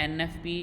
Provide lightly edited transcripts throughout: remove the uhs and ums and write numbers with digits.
NFP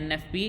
NFP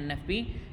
NFP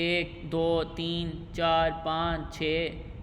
1 2 3 4 5 6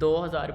2000